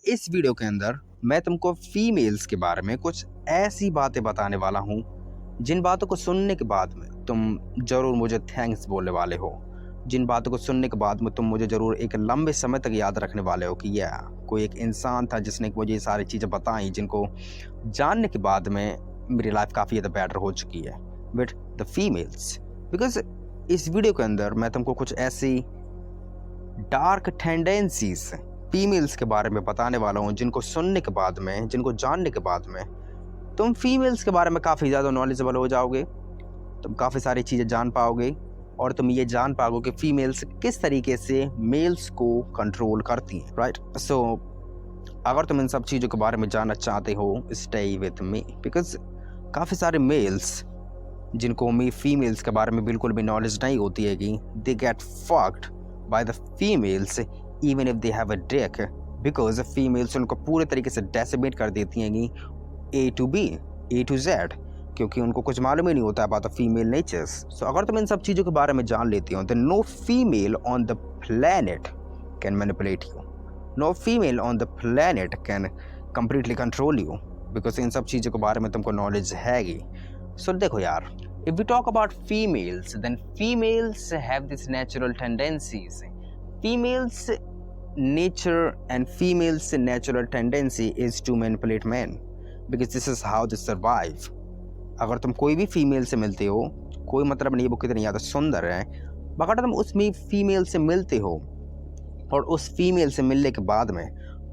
इस वीडियो के अंदर मैं तुमको फीमेल्स के बारे में कुछ ऐसी बातें बताने वाला हूँ जिन बातों को सुनने के बाद में तुम जरूर मुझे थैंक्स बोलने वाले हो। जिन बातों को सुनने के बाद में तुम मुझे जरूर एक लंबे समय तक याद रखने वाले हो कि यह कोई एक इंसान था जिसने मुझे ये सारी चीज़ें बताई, जिनको जानने के बाद में मेरी लाइफ काफ़ी ज़्यादा बेटर हो चुकी है विद द फीमेल्स। बिकॉज इस वीडियो के अंदर मैं तुमको कुछ ऐसी डार्क टेंडेंसीज फीमेल्स के बारे में बताने वाला हूँ जिनको सुनने के बाद में, जिनको जानने के बाद में तुम फीमेल्स के बारे में काफ़ी ज़्यादा नॉलेजेबल हो जाओगे। तुम काफ़ी सारी चीज़ें जान पाओगे और तुम ये जान पाओगे कि फीमेल्स किस तरीके से मेल्स को कंट्रोल करती हैं, राइट। सो अगर तुम इन सब चीज़ों के बारे में जानना चाहते हो, स्टे विथ मी, बिकॉज काफ़ी सारे मेल्स जिनको मी फीमेल्स के बारे में बिल्कुल भी नॉलेज नहीं होती है कि they get fucked by the females even if they have a Dick, because females उनको पूरे तरीके से डेसिमेट कर देती हैं कि A to B, A to Z, क्योंकि उनको कुछ मालूम ही नहीं होता अबाउट द फीमेल नेचर्स। सो अगर तुम इन सब चीज़ों के बारे में जान लेती हो, then no female on the planet can manipulate you. No female on the planet can completely control you, because इन सब चीज़ों के बारे में तुमको नॉलेज हैगी। सो देखो यार, if we talk about females, then females have this natural tendencies. Females nature and females natural tendency is to manipulate men, because this is how they survive. अगर तुम कोई भी फीमेल से मिलते हो, कोई मतलब नहीं वो कितनी ज़्यादा सुंदर है, मगर तुम उस फीमेल से मिलते हो और उस फीमेल से मिलने के बाद में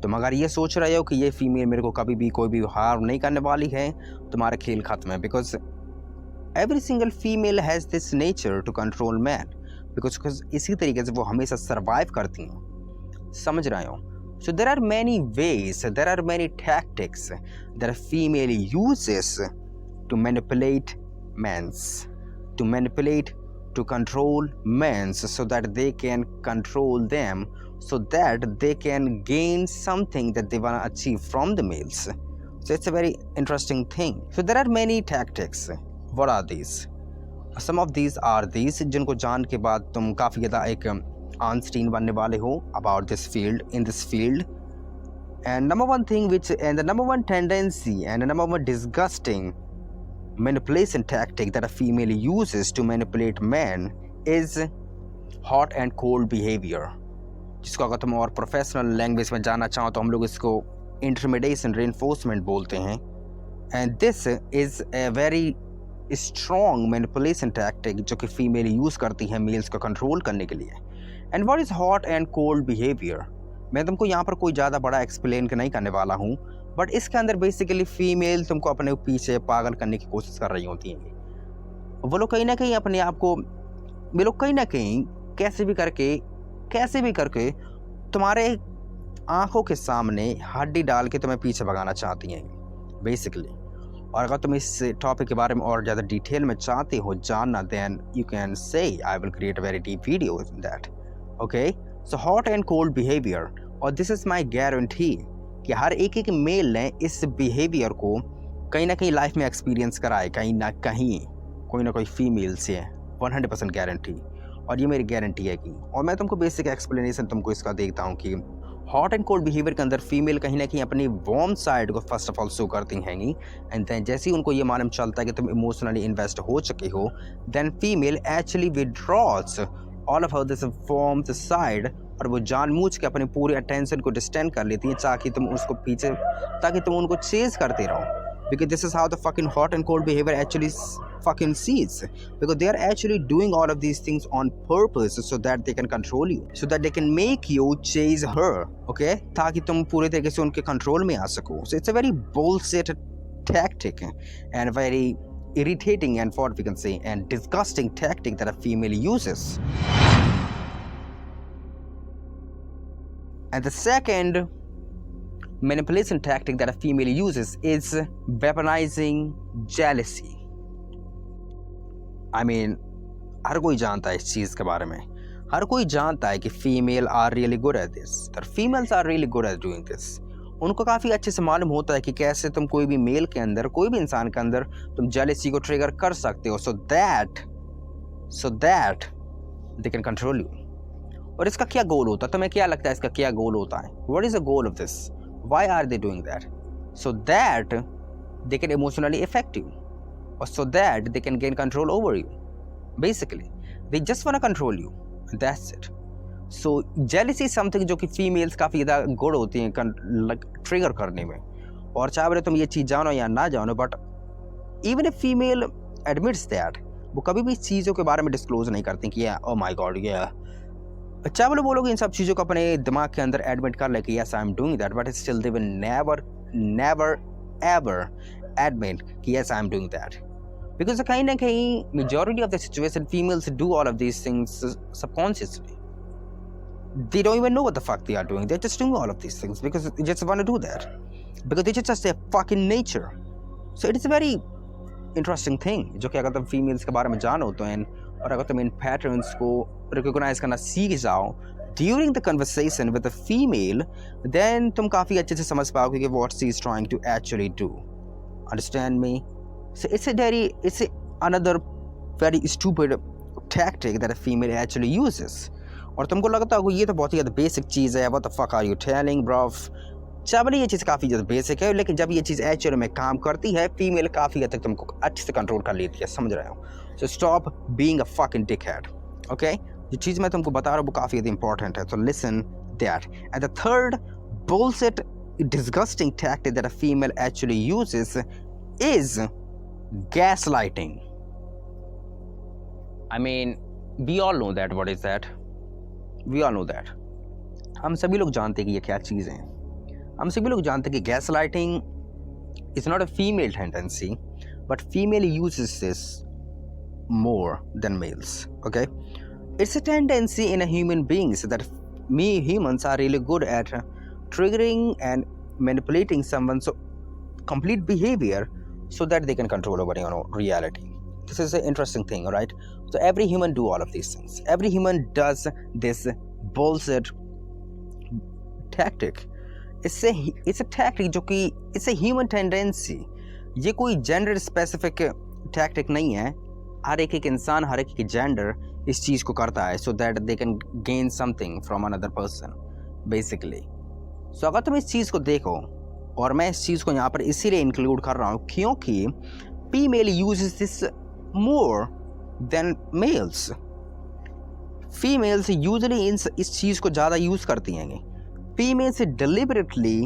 तुम अगर ये सोच रहे हो कि ये फीमेल मेरे को कभी भी कोई भी हार्म नहीं करने वाली है, तुम्हारा खेल खत्म है। Because every single female has this nature to control man, because इसी तरीके से वो हमेशा सर्वाइव करती हैं। समझ रहे हो? So there are many ways, there are many tactics that a female uses to manipulate men's, to control men's, so that they can control them, so that they can gain something that they want to achieve from the males. So it's a very interesting thing. So there are many tactics. What are these? Some of these are these जिनको जान के बाद तुम काफ़ी ज़्यादा एक Einstein बनने वाले हो about this field, in this field. And number one thing and the number one tendency and the number one disgusting manipulation tactic that a female uses to manipulate men is hot and cold behavior, जिसको अगर तुम और professional language में जानना चाहो तो हम लोग इसको इंटरमिडेशन रेनफोर्समेंट बोलते हैं। And this is a very strong manipulation tactic जो कि फीमेल यूज़ करती हैं मेल्स को कंट्रोल करने के लिए। And what is hot and cold behaviour, मैं तुमको यहाँ पर कोई ज़्यादा बड़ा एक्सप्लेन नहीं करने वाला हूँ, बट इसके अंदर बेसिकली फीमेल तुमको अपने पीछे पागल करने की कोशिश कर रही होती हैं। वो लोग कहीं ना कहीं अपने आप को, वे लोग कहीं ना कहीं कैसे भी करके तुम्हारे आँखों के सामने हड्डी डाल के तुम्हें पीछे भगाना चाहती हैं बेसिकली। और अगर तुम इस टॉपिक के बारे में और ज़्यादा डिटेल में चाहते हो जानना, then you can say I will create a very deep video in that. Okay, so hot and cold behaviour, और दिस इज़ माई गारंटी कि हर एक मेल ने इस बिहेवियर को कहीं ना कहीं लाइफ में एक्सपीरियंस करा है, कहीं ना कहीं कोई ना कोई फीमेल से 100% गारंटी, और ये मेरी गारंटी है कि, और मैं तुमको बेसिक एक्सप्लेनेशन तुमको इसका देखता हूँ कि हॉट एंड कोल्ड बिहेवियर के अंदर फीमेल कहीं ना कहीं अपनी वार्म साइड को फर्स्ट ऑफ ऑल शो करती हैंगी। एंड देन जैसे ही उनको ये मालूम चलता है कि तुम इमोशनली इन्वेस्ट हो चुके हो, then female actually withdraws all of this warm side, और वो जानबूझ के अपने पूरे अटेंशन को डिस्टेंड कर लेती है ताकि तुम उसको पीछे, ताकि तुम उनको चेज करते रहो। Because this is how the fucking hot and cold behavior actually fucking sees, because they are actually doing all of these things on purpose so that they can control you, so that they can make you chase her, okay, ताकि तुम पूरे तरीके से उनके control में आ सको। So it's a very bullshit tactic and very irritating and what we can say and disgusting tactic that a female uses. And the second manipulation tactic that a female uses is weaponizing jealousy. I mean, हर कोई जानता है इस चीज़ के बारे में, हर कोई जानता है कि female are really good at this, that females are really good at doing this. उनको काफ़ी अच्छे से मालूम होता है कि कैसे तुम कोई भी मेल के अंदर, कोई भी इंसान के अंदर तुम जेलसी को ट्रिगर कर सकते हो, so that they can control you. और इसका क्या गोल होता है? तुम्हें क्या लगता है इसका क्या गोल होता है? What is the goal of this? Why are they doing that? So that they can emotionally affect you, or so that they can gain control over you. Basically, they just want to control you, and that's it. So jealousy is something जो कि females काफ़ी ज़्यादा good होती हैं trigger करने में, और चाहे बोले तुम ये चीज़ जानो या ना जानो, but even a female admits that, वो कभी भी इस चीज़ों के बारे में डिस्क्लोज नहीं करती कि ओह माय गॉड ये, चाहे बोले वो लोग इन सब चीज़ों को अपने दिमाग के अंदर एडमिट कर ले कि yes I am doing that, but still they will never ever admit कि yes I am doing that, because कहीं ना कहीं majority of the situation females do all of these things subconsciously. They don't even know what the fuck they are doing. They're just doing all of these things because they just want to do that, because it's just their fucking nature. So it is a very interesting thing जो कि अगर तुम females के बारे में जानो तो और अगर तुम इन पैटर्न्स को रिकॉग्नाइज करना सीख जाओ during the conversation with the female, then तुम काफ़ी अच्छे से समझ पाओगे कि what she is trying to actually do. Understand me? So it's another very stupid tactic that a female actually uses. और तुमको लगता होगा ये तो बहुत ही ज़्यादा बेसिक चीज़ है, what the fuck are you telling bro? चावल ये चीज़ काफ़ी ज़्यादा बेसिक है, लेकिन जब ये चीज़ एक्चुअली में काम करती है फीमेल काफ़ी हद तक तुमको अच्छे से कंट्रोल कर लेती है, समझ रहे हो? So stop being a fucking dickhead. Okay, ये चीज़ मैं तुमको बता रहा हूँ वो काफ़ी ज़्यादा इंपॉर्टेंट है, तो listen that. And the third bullshit disgusting tactic that a female actually uses is gaslighting. I mean, we all know that. What is that? We all know that. हम सभी लोग जानते हैं कि ये क्या चीज़ है. हम सभी लोग जानते हैं कि gaslighting is not a female tendency, but female uses this more than males. Okay, it's a tendency in a human beings that humans are really good at triggering and manipulating someone's complete behavior so that they can control over reality. This is an interesting thing, right? So every human do all of these things. Every human does this bullshit tactic. It's a tactic जो कि it's a human tendency. ये कोई gender specific tactic नहीं है. हर एक इंसान, हर एक gender इस चीज़ को करता है so that they can gain something from another person, basically. So अगर तुम इस चीज़ को देखो, और मैं इस चीज़ को यहाँ पर इसीलिए इंक्लूड कर रहा हूँ क्योंकि female uses this more than males. Females usually इस चीज़ को ज़्यादा यूज़ करती हैं. फीमेल्स डिलिबरेटली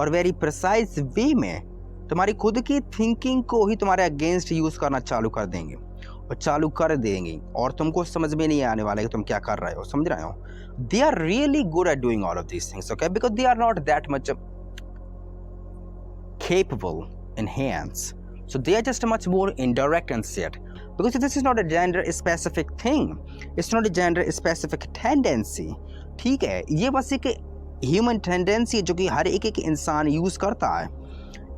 और वेरी प्रिसाइज वे में तुम्हारी खुद की थिंकिंग को ही तुम्हारे अगेंस्ट यूज़ करना चालू कर देंगे और तुमको समझ में नहीं आने वाला कि तुम क्या कर रहे हो, समझ रहे हो? They are really good at doing all of these things, okay, because they are not that much capable in hands, so they are just much more indirect and said, because this is not a gender specific thing, it's not a gender specific tendency. ठीक है, ये बस एक human tendency जो कि हर एक इंसान यूज़ करता है.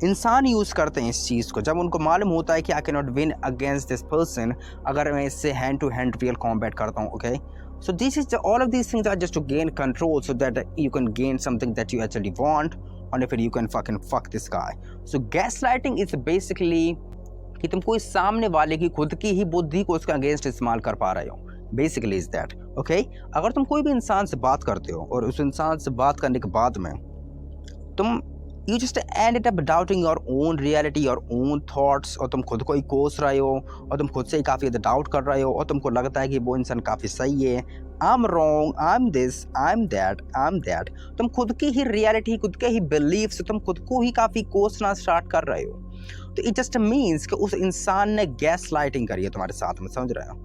इंसान यूज़ करते हैं इस चीज़ को जब उनको मालूम होता है कि I can not win against this person अगर मैं इससे hand to hand real combat करता हूँ. Okay, so this is all of these things are just to gain control so that you can gain something that you actually want, or if you can fuck this guy. So gaslighting is basically कि तुम कोई सामने वाले की खुद की ही बुद्धि को उसके अगेंस्ट इस्तेमाल कर पा रहे हो. Basically is that. ओके, अगर तुम कोई भी इंसान से बात करते हो और उस इंसान से बात करने के बाद में तुम you just ended up doubting your own reality, your own thoughts, और तुम खुद को ही कोस रहे हो और तुम खुद से ही काफ़ी ज़्यादा डाउट कर रहे हो और तुमको लगता है कि वो इंसान काफ़ी सही है. I'm wrong, I'm this, I'm that. तुम खुद की ही रियलिटी, खुद के ही बिलीव्स, तुम खुद को ही काफ़ी कोसना स्टार्ट कर रहे हो. तो इट जस्ट मीन्स कि उस इंसान ने गैस लाइटिंग करी है तुम्हारे साथ में, समझ रहे हो?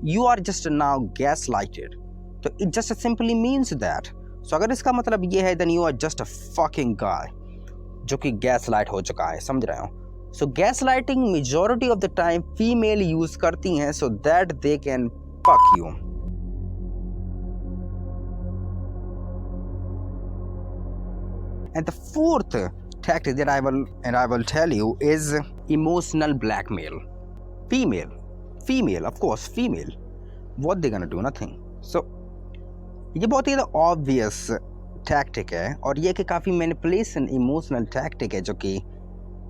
You are just now gaslighted. तो it just simply means that. So अगर इसका मतलब ये है then you are just a fucking guy जो कि गैस लाइट हो चुका है, समझ रहे हो? सो gas lighting majority of the time female use करती हैं so that they can fuck you. And the fourth tactic that I will tell you is emotional blackmail. Female, of course, female. What they gonna do? Nothing. So ये बहुत ही obvious tactic है और ये कि काफ़ी manipulation emotional tactic है जो कि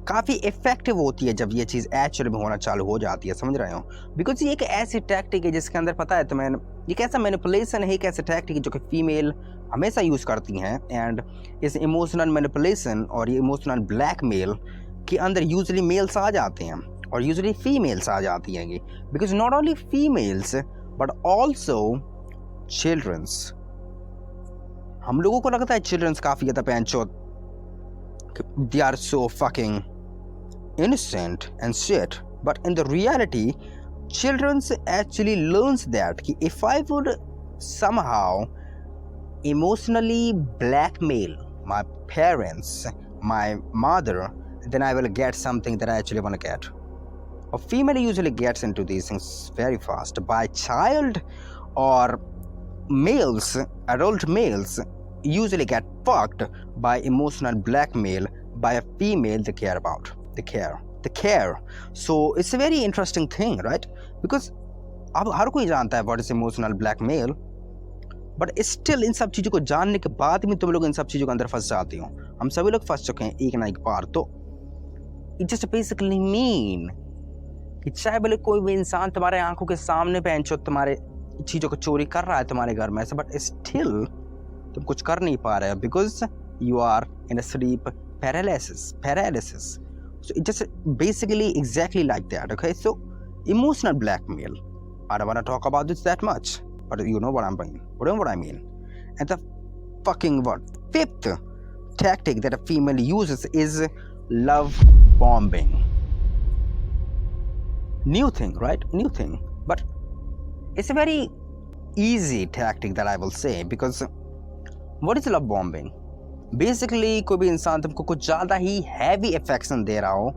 काफ़ी इफेक्टिव होती है जब ये चीज़ एक्चुअली में होना चालू हो जाती है, समझ रहे हो? बिकॉज ये एक ऐसी टैक्टिक है जिसके अंदर पता है तुम्हें ये कैसा मैनिपुलेशन है, एक ऐसा टैक्टिक जो कि फीमेल हमेशा यूज़ करती हैं। एंड इस इमोशनल मैनिपुलेशन और ये इमोशनल ब्लैकमेल के अंदर यूजली मेल्स आ जाते हैं और यूजली फीमेल्स आ जाती हैं, because not only females but also childrens. हम लोगों को लगता है चिल्ड्रंस काफ़ी ज़्यादा पैंचो, they are so fucking innocent and shit, but in the reality children actually learns that कि if I would somehow emotionally blackmail my parents, my mother, then I will get something that I actually want to get. A female usually gets into these things very fast. By child or males, adult males usually get fucked by emotional blackmail by a female they care about. They care. So it's a very interesting thing, right? Because अब हर कोई जानता है what is emotional blackmail, but still in सब चीज़ों को जानने के बाद भी तुम लोग इन सब चीज़ों के अंदर फंस जाती हो। हम सभी लोग फंस चुके हैं एक ना एक बार। तो इट जस्ट बेसिकली मीन कि चाहे भले कोई भी इंसान तुम्हारे आंखों के सामने पहनचो तुम्हारे चीज़ों को चोरी कर रहा है तुम्हारे घर में से, बट स्टिल तुम कुछ कर नहीं पा रहे हो because you are in a sleep paralysis. So it just basically exactly like that, okay? So emotional blackmail. I don't want to talk about this that much, but you know what I mean. And the fucking fifth tactic that a female uses is love bombing. New thing, right? New thing. But it's a very easy tactic that I will say, because what is love bombing? Basically कोई भी इंसान तुमको कुछ ज़्यादा ही heavy affection दे रहा हो,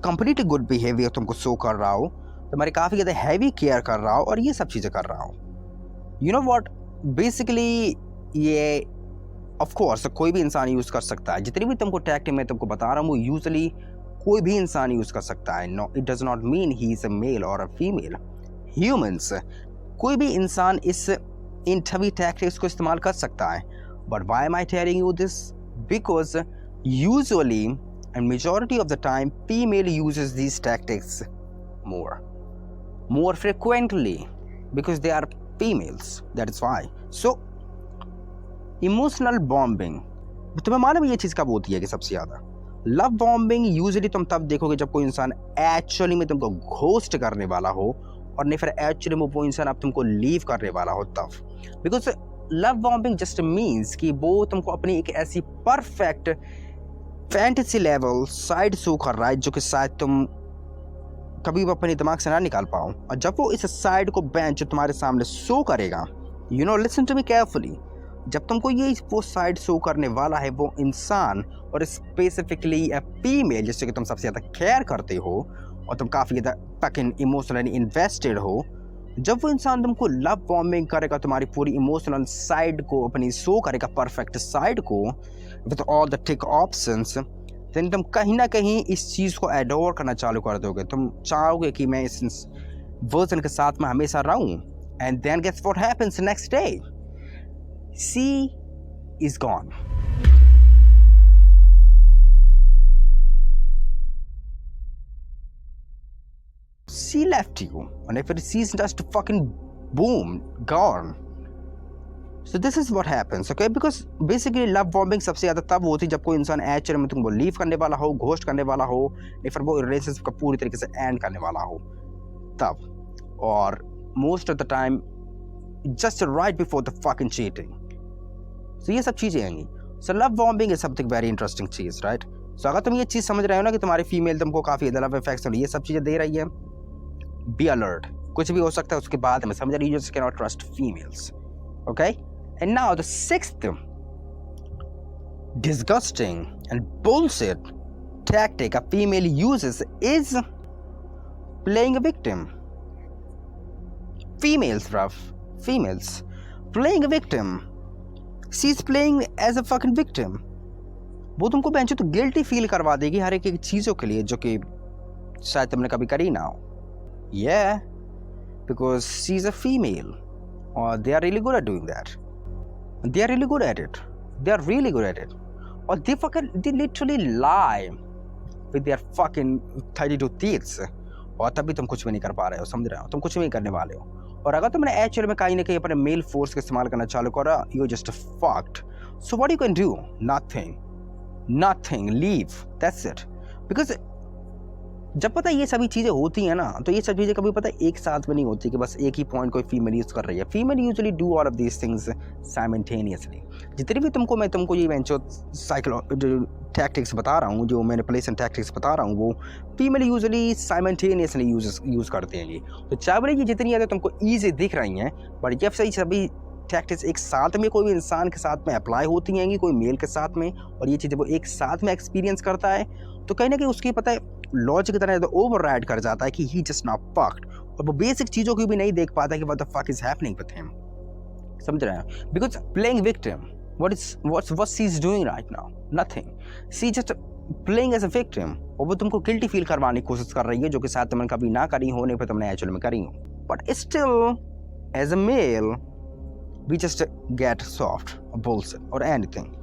completely good behaviour तुमको show कर रहा हो, तुम्हारी काफ़ी ज़्यादा हैवी केयर कर रहा हो और ये सब चीज़ें कर रहा हो। यू नो व्हाट, बेसिकली ये ऑफ कोर्स कोई भी इंसान यूज़ कर सकता है। जितनी भी तुमको टैक्टिक मैं तुमको बता रहा हूँ वो यूजली कोई भी इंसान यूज़ कर सकता है। No, it does not mean he is a male और अ फीमेल। ह्यूमंस, कोई भी इंसान इन सभी टैक्टिक्स को इस्तेमाल कर सकता है। But why am I telling you this? Because usually and majority of the time female uses these tactics more frequently because they are females. That is why. So emotional bombing, तुम्हें मालूम है ये चीज़ कब होती है कि सबसे ज़्यादा लव बॉम्बिंग यूजली तुम तब देखोगे जब कोई इंसान एक्चुअली में तुमको घोस्ट करने वाला हो, और नहीं फिर एक्चुअली में वो इंसान अब तुमको लीव करने वाला हो तब। Because love bombing just means कि वो तुमको अपनी एक ऐसी perfect fantasy level side show कर रहा है जो कि शायद तुम कभी भी अपने दिमाग से ना निकाल पाओ। और जब वो इस साइड को बेंच तुम्हारे सामने शो करेगा, you know, listen to me carefully, जब तुमको ये वो साइड शो करने वाला है वो इंसान, और स्पेसिफिकली अ फीमेल जिससे कि तुम सबसे ज़्यादा केयर करते हो और तुम काफ़ी ज़्यादा फकिंग इमोशनली इन्वेस्टेड हो, जब वो इंसान तुमको लव बॉम्बिंग करेगा, तुम्हारी पूरी इमोशनल साइड को अपनी शो करेगा, परफेक्ट साइड को with all the tick options, then तुम कहीं ना कहीं इस चीज़ को एडोर करना चालू कर दोगे। तुम चाहोगे कि मैं इस वर्जन के साथ में हमेशा रहूं। And then gets what happens next day, she is gone. She left you, and if she's just fucking boom, gone. So this is what happens, okay? Because basically love bombing सबसे ज़्यादा तब होती है जब कोई इंसान एक्चुअली में तुमको लीव करने वाला हो, घोस्ट करने वाला हो, या फिर वो रिलेशनशिप का पूरी तरीके से एंड करने वाला हो तब, और most of the time just right before the fucking cheating. So ये सब चीज़ें आएंगी। So love bombing is something very interesting cheese, right? So अगर तुम ये चीज़ समझ रहे हो ना कि तुम्हारी फीमेल तुमको काफ़ी ज़्यादा लव अफेक्शन ये सब चीज़ें दे रही है, be alert, कुछ भी हो सकता है उसके बाद में समझ रही, you just cannot trust females, okay? And now the sixth disgusting and bullshit tactic a female uses is playing a victim. Females playing a victim. She's playing as a fucking victim. वो तुमको बेंचो तो guilty feel करवा देगी हर एक चीज़ों के लिए जो कि शायद तुमने कभी करी ना हो। Yeah, because she's a female, or they are really good at doing that. They are really good at it. Or they literally lie with their fucking 32 teeth. और तभी तुम कुछ भी नहीं कर पा रहे हो, समझ रहे हो, तुम कुछ भी नहीं करने वाले हो। और अगर तुमने एक्चुअल में कहीं ना कहीं अपने मेल फोर्स का इस्तेमाल करना चालू करा, you just fucked. So what you can do? Nothing, leave, that's it. Because जब पता ये सभी चीज़ें होती हैं ना, तो ये सब चीज़ें कभी पता एक साथ में नहीं होती कि बस एक ही पॉइंट कोई फीमेल यूज़ कर रही है। Female usually do all of these things simultaneously. जितनी भी मैं तुमको ये वेंचर जो टैक्टिक्स बता रहा हूँ, जो मैनिपुलेशन टैक्टिक्स बता रहा हूँ, वो फीमेल यूजुअली साइमल्टेनियसली यूज़ करते हैं ये। तो चाहे बोले ये जितनी ज़्यादा तुमको ईजी दिख रही हैं, बट जब सही सभी टैक्टिक्स एक साथ में कोई भी इंसान के साथ में अप्लाई होती हैं, कोई मेल के साथ में, और ये चीज़ें वो एक साथ में एक्सपीरियंस करता है, तो कहीं ना कहीं उसकी पता है लॉजिक की तरह तो ओवरराइड कर जाता है कि ही जस्ट नॉट फक्ड, और वो बेसिक चीज़ों को भी नहीं देख पाता कि what the fuck is happening with him. समझ रहे हैं? Because playing victim, what she is doing right now? Nothing. She just playing as a victim, और वो तुमको गिल्टी फील करवाने की कोशिश कर रही है, जो कि शायद तुमने कभी ना करी हो, नहीं पर तुमने एक्चुअल में करी हो। But still as a male we just get soft bullshit और एनीथिंग,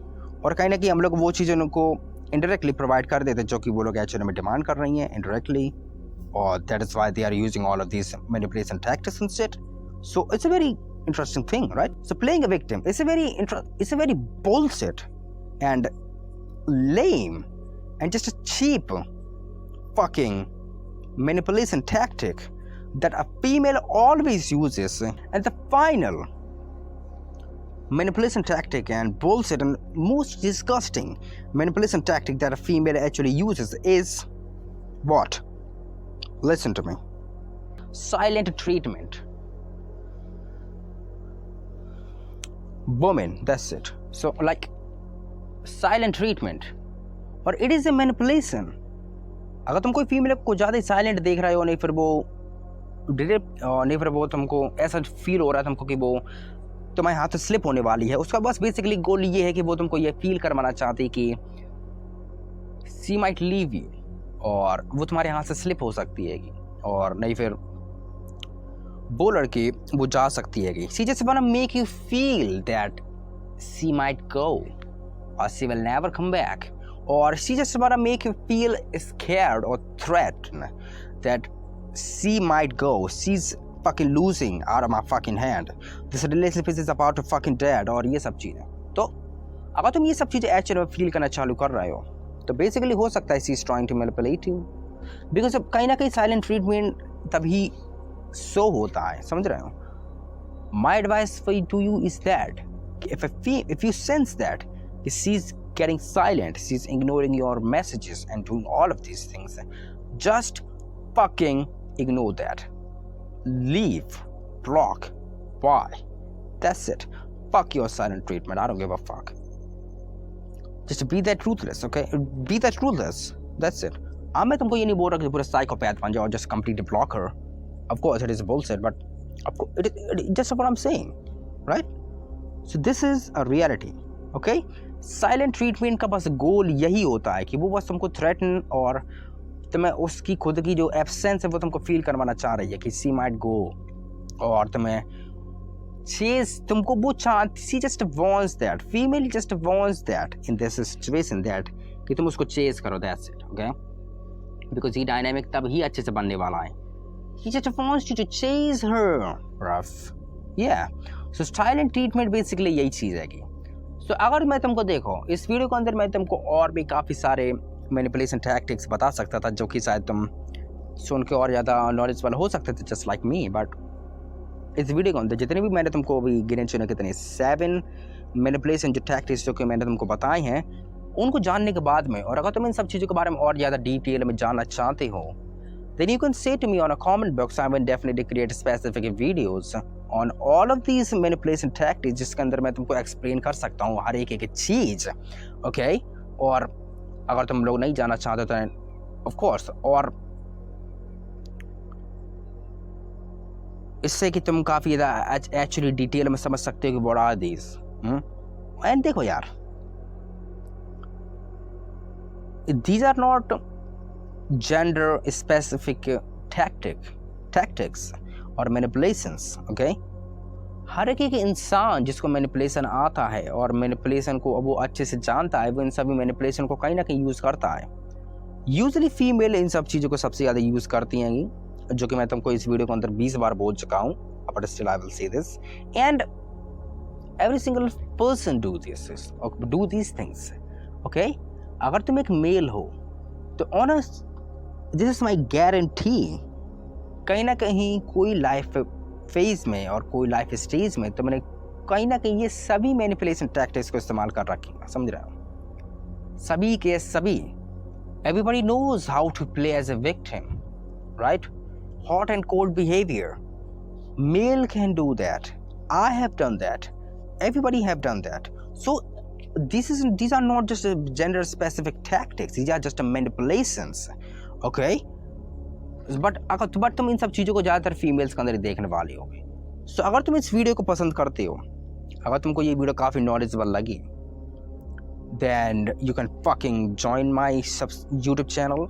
और कहीं ना कहीं हम लोग वो चीज़ें उनको इनडायरेक्टली प्रोवाइड कर देते हैं जो कि वो लोग एक्चुअली में डिमांड कर रही हैं इनडायरेक्टली, और that is why they are using all of this manipulation tactics and shit. So it's a very interesting thing, right? So playing a victim is a very bullshit and lame and just a cheap fucking manipulation tactic that a female always uses. And the final manipulation tactic and bullshit and most disgusting manipulation tactic that a female actually uses is what? Listen to me. Silent treatment. Woman, that's it. So like silent treatment, और it is a manipulation. अगर तुम कोई female को ज़्यादा silent देख रहे हो, नहीं फिर वो नहीं फिर वो तुमको ऐसा फील हो रहा है तुमको कि वो तुम्हारे हाथ से स्लिप होने वाली है, उसका बस बेसिकली गोल ये है कि वो तुमको ये फील करवाना चाहती कि she might leave you, और वो तुम्हारे हाथ से स्लिप हो सकती है, और नहीं फिर वो लड़की वो जा सकती है। She just wanna make you feel that she might go or she will never come back, or she just wanna make you feel scared or threatened that she might go, she's fucking losing out of my fucking hand, this relationship is about to fucking dead, और ये सब चीज़ें। तो अगर तुम ये सब चीज़ें एक्चुअली में फील करना चालू कर रहे हो, तो बेसिकली हो सकता है she is trying to manipulate you, because कहीं ना कहीं साइलेंट ट्रीटमेंट तभी सो होता है। समझ रहे हो? My advice for you is that if you sense that she's getting silent, she's ignoring your messages and doing all of these things, just fucking ignore that. Leave, block, why? That's it. Fuck your silent treatment. I don't give a fuck. Just be that ruthless, okay? Be that ruthless. That's it. मैं तुमको ये नहीं बोल रहा कि पूरा psychopath बन जाओ, just completely block her. Of course it is bullshit, but of course it just what I'm saying, right? So this is a reality, okay? Silent treatment का बस गोल यही होता है कि वो बस तुमको threaten, और तुम्हें उसकी खुद की जो एब्सेंस है वो तुमको फील करवाना चाह रही है कि she might go, और तुम्हें chase, तुमको वो she just wants that, female just wants that in this situation, that कि तुम उसको chase करो, that's it, okay? Because ये dynamic तब ही अच्छे से बनने वाला है। He just wants you to chase her, rough. Yeah. So silent treatment basically यही चीज़ है कि so अगर मैं तुमको देखो इस वीडियो के अंदर मैं तुमको और भी काफ़ी सारे मैनिपुलेशन टैक्टिक्स बता सकता था, जो कि शायद तुम सुन के और ज़्यादा नॉलेजेबल हो सकते थे, जस्ट लाइक मी। बट इस वीडियो के अंदर जितने भी मैंने तुमको अभी गिने चुने कितने 7 मैनिपुलेशन जो टैक्टिक्स जो कि मैंने तुमको बताए हैं, उनको जानने के बाद में, और अगर तुम इन सब चीज़ों के बारे में और ज़्यादा डिटेल में जानना चाहते हो, then you can say to me on a comment box. I will definitely create specific videos on all of these manipulation tactics, जिसके अंदर मैं तुमको एक्सप्लेन कर सकता हूँ हर एक चीज़, ओके? और अगर तुम लोग नहीं जानना चाहते तो ऑफ कोर्स, और इससे कि तुम काफ़ी ज़्यादा एक्चुअली डिटेल में समझ सकते हो कि what are these। एंड देखो यार, these are not gender specific tactics और manipulations, okay? हर एक इंसान जिसको मैनिपुलेशन आता है और मैनिपुलेशन को वो अच्छे से जानता है, वो इन सभी मैनिपुलेशन को कहीं ना कहीं यूज़ करता है। यूजुअली फीमेल इन सब चीज़ों को सबसे ज़्यादा यूज़ करती हैं, जो कि मैं तुमको इस वीडियो के अंदर 20 बार बोल चुका हूँ। but still I will say this. And every single person do these things. Okay, अगर तुम एक मेल हो तो honest, this is my guarantee, कहीं ना कहीं कोई लाइफ फेज में और कोई लाइफ स्टेज में तुमने कहीं ना कहीं ये सभी मैनिपुलेशन टैक्टिक्स को इस्तेमाल कर रखी है, समझ रहे हो, सभी के सभी. Everybody knows how to play as a victim, right? Hot and cold behaviour, male can do that, I have done that, everybody have done that. So these are not just gender specific tactics, these are just manipulations, okay? but तुम इन सब चीज़ों को ज़्यादातर females के अंदर ही देखने वाले होगे. सो अगर तुम इस वीडियो को पसंद करते हो, अगर तुमको ये वीडियो काफ़ी नॉलेजेबल लगी, then you can fucking join my YouTube channel.